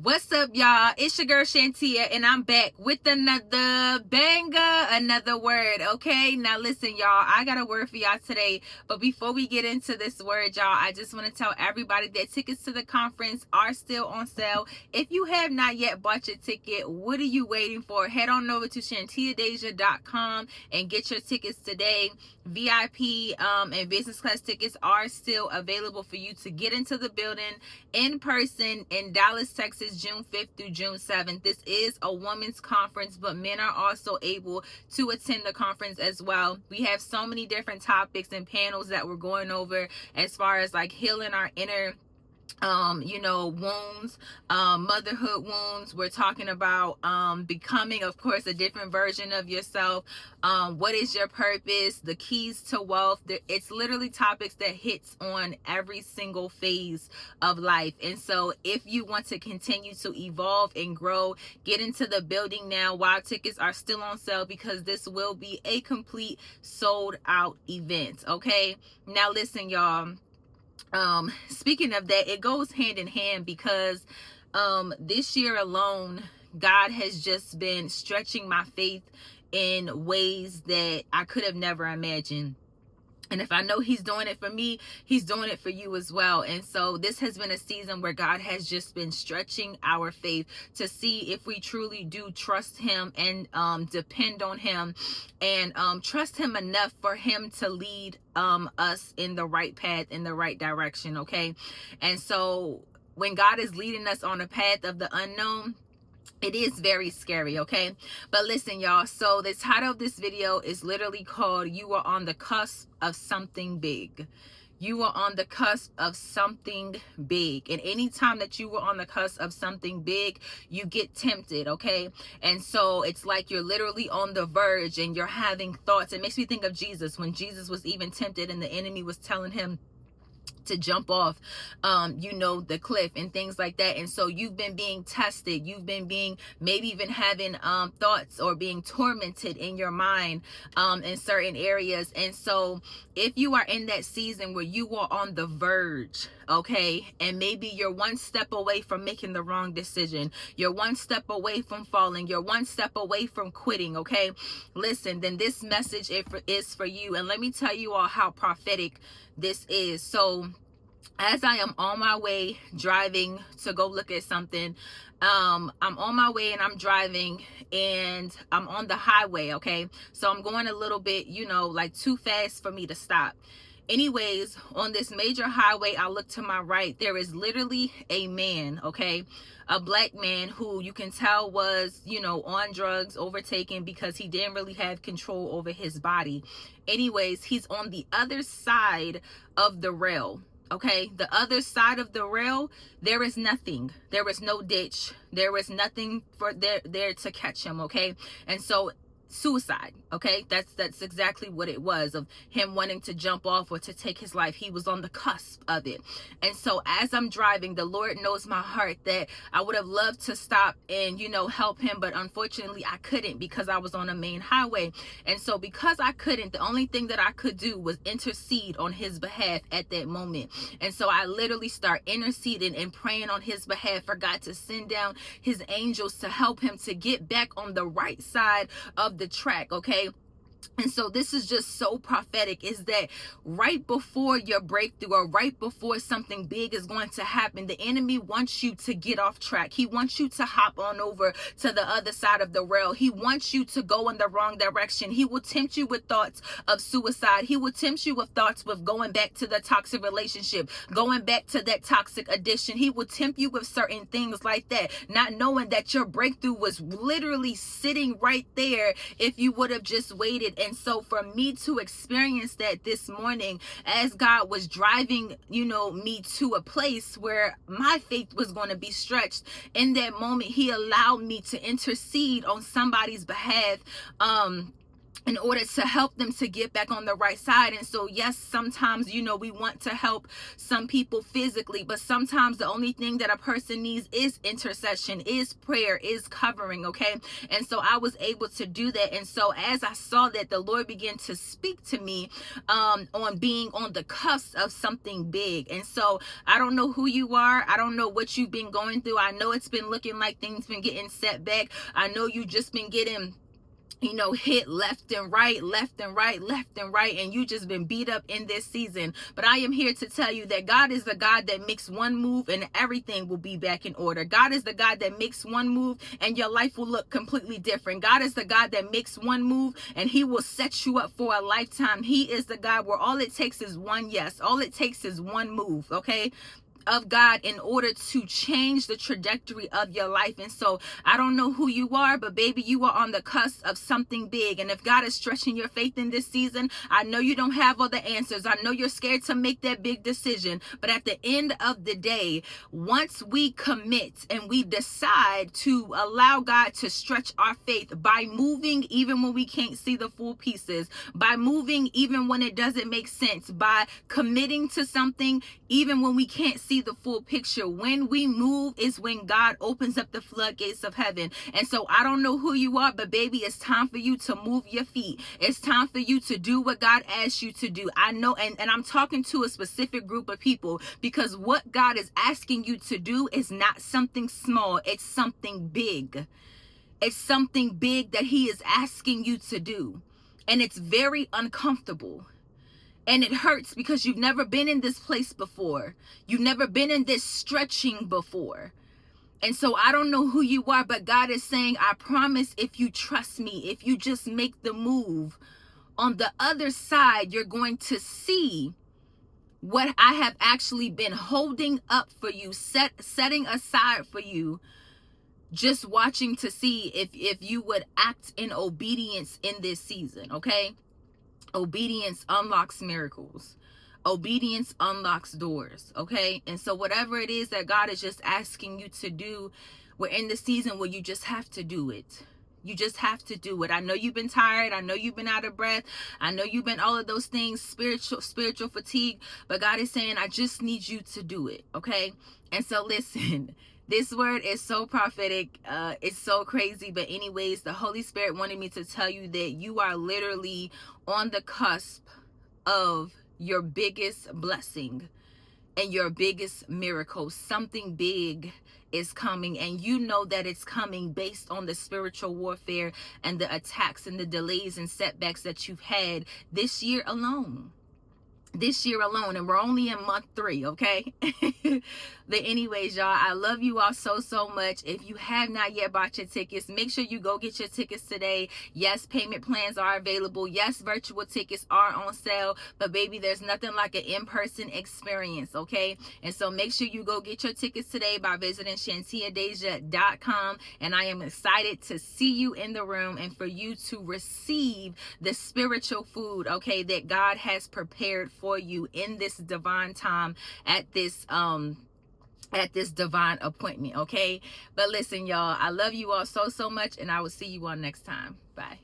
What's up, y'all? It's your girl Shantia, and I'm back with another banger, another word. Okay, now listen, y'all, I got a word for y'all today. But before we get into this word, y'all, I just want to tell everybody that tickets to the conference are still on sale. If you have not yet bought your ticket, what are you waiting for? Head on over to shantiadeja.com and get your tickets today. VIP and business class tickets are still available for you to get into the building in person in Dallas, Texas, June 5th through June 7th. This is a women's conference, but men are also able to attend the conference as well. We have so many different topics and panels that we're going over as far as like healing our inner wounds, motherhood wounds. We're talking about becoming, of course, a different version of yourself. What is your purpose? The keys to wealth. It's literally topics that hits on every single phase of life. And so if you want to continue to evolve and grow, get into the building now while tickets are still on sale, because this will be a complete sold out event. Okay, now listen, y'all. Speaking of that, it goes hand in hand, because this year alone, God has just been stretching my faith in ways that I could have never imagined. And if I know he's doing it for me, he's doing it for you as well. And so this has been a season where God has just been stretching our faith to see if we truly do trust him and depend on him and trust him enough for him to lead us in the right path, in the right direction. Okay. And so when God is leading us on a path of the unknown, it is very scary. Okay, but listen, y'all, so the title of this video is literally called "You Are on the Cusp of Something Big." You are on the cusp of something big. And anytime that you were on the cusp of something big, you get tempted. Okay, and so it's like you're literally on the verge and you're having thoughts. It makes me think of Jesus, when Jesus was even tempted and the enemy was telling him to jump off the cliff and things like that. And so you've been being tested, you've been being maybe even having thoughts or being tormented in your mind in certain areas. And so if you are in that season where you are on the verge, okay, and maybe you're one step away from making the wrong decision, you're one step away from falling, you're one step away from quitting, okay, listen, then this message is for you. And let me tell you all how prophetic this is. So as I am on my way driving to go look at something, I'm on my way and I'm driving and I'm on the highway. Okay, so I'm going a little bit, like too fast for me to stop. Anyways, on this major highway, I look to my right. There is literally a man, okay, a black man who you can tell was, on drugs, overtaken, because he didn't really have control over his body. Anyways, he's on the other side of the rail. Okay, the other side of the rail, there is nothing. There is no ditch. There is nothing for there to catch him. Okay, and so suicide. Okay, that's exactly what it was, of him wanting to jump off or to take his life. He was on the cusp of it. And so as I'm driving, the Lord knows my heart that I would have loved to stop and help him, but unfortunately I couldn't, because I was on a main highway. And so because I couldn't, the only thing that I could do was intercede on his behalf at that moment. And so I literally start interceding and praying on his behalf for God to send down his angels to help him to get back on the right side of the track. Okay, and so this is just so prophetic, is that right before your breakthrough or right before something big is going to happen, the enemy wants you to get off track. He wants you to hop on over to the other side of the rail. He wants you to go in the wrong direction. He will tempt you with thoughts of suicide. He will tempt you with thoughts with going back to the toxic relationship, going back to that toxic addiction. He will tempt you with certain things like that, not knowing that your breakthrough was literally sitting right there if you would have just waited. And so for me to experience that this morning, as God was driving, me to a place where my faith was going to be stretched, in that moment, he allowed me to intercede on somebody's behalf, in order to help them to get back on the right side. And so, yes, sometimes, we want to help some people physically, but sometimes the only thing that a person needs is intercession, is prayer, is covering, okay? And so I was able to do that. And so as I saw that, the Lord began to speak to me on being on the cusp of something big. And so I don't know who you are. I don't know what you've been going through. I know it's been looking like things been getting set back. I know you just been getting hit left and right, and you just been beat up in this season. But I am here to tell you that God is the God that makes one move and everything will be back in order. God is the God that makes one move and your life will look completely different. God is the God that makes one move and he will set you up for a lifetime. He is the God where all it takes is one yes. All it takes is one move, okay, of God in order to change the trajectory of your life. And so I don't know who you are, but baby, you are on the cusp of something big. And if God is stretching your faith in this season, I know you don't have all the answers. I know you're scared to make that big decision. But at the end of the day, once we commit and we decide to allow God to stretch our faith by moving even when we can't see the full pieces, by moving even when it doesn't make sense, by committing to something even when we can't see the full picture, when we move is when God opens up the floodgates of heaven. And so I don't know who you are, but baby, it's time for you to move your feet. It's time for you to do what God asked you to do. I know, and I'm talking to a specific group of people, because what God is asking you to do is not something small, it's something big. It's something big that he is asking you to do. And it's very uncomfortable. And it hurts because you've never been in this place before. You've never been in this stretching before. And so I don't know who you are, but God is saying, I promise, if you trust me, if you just make the move, on the other side, you're going to see what I have actually been holding up for you, setting aside for you, just watching to see if you would act in obedience in this season, okay? Obedience unlocks miracles. Obedience unlocks doors, okay? And so whatever it is that God is just asking you to do, we're in the season where you just have to do it. You just have to do it. I know you've been tired. I know you've been out of breath. I know you've been all of those things, spiritual fatigue. But God is saying, I just need you to do it, okay? And so listen, this word is so prophetic. It's so crazy. But anyways, the Holy Spirit wanted me to tell you that you are literally on the cusp of your biggest blessing and your biggest miracle. Something big is coming, and you know that it's coming based on the spiritual warfare and the attacks and the delays and setbacks that you've had this year alone. And we're only in month 3, okay? But anyways, y'all, I love you all so much. If you have not yet bought your tickets, make sure you go get your tickets today. Yes, payment plans are available. Yes, virtual tickets are on sale. But baby, there's nothing like an in-person experience, okay? And so make sure you go get your tickets today by visiting shantiadeja.com. And I am excited to see you in the room and for you to receive the spiritual food, okay, that God has prepared for you in this divine time, at this divine appointment, okay? But listen, y'all, I love you all so much, and I will see you all next time. Bye.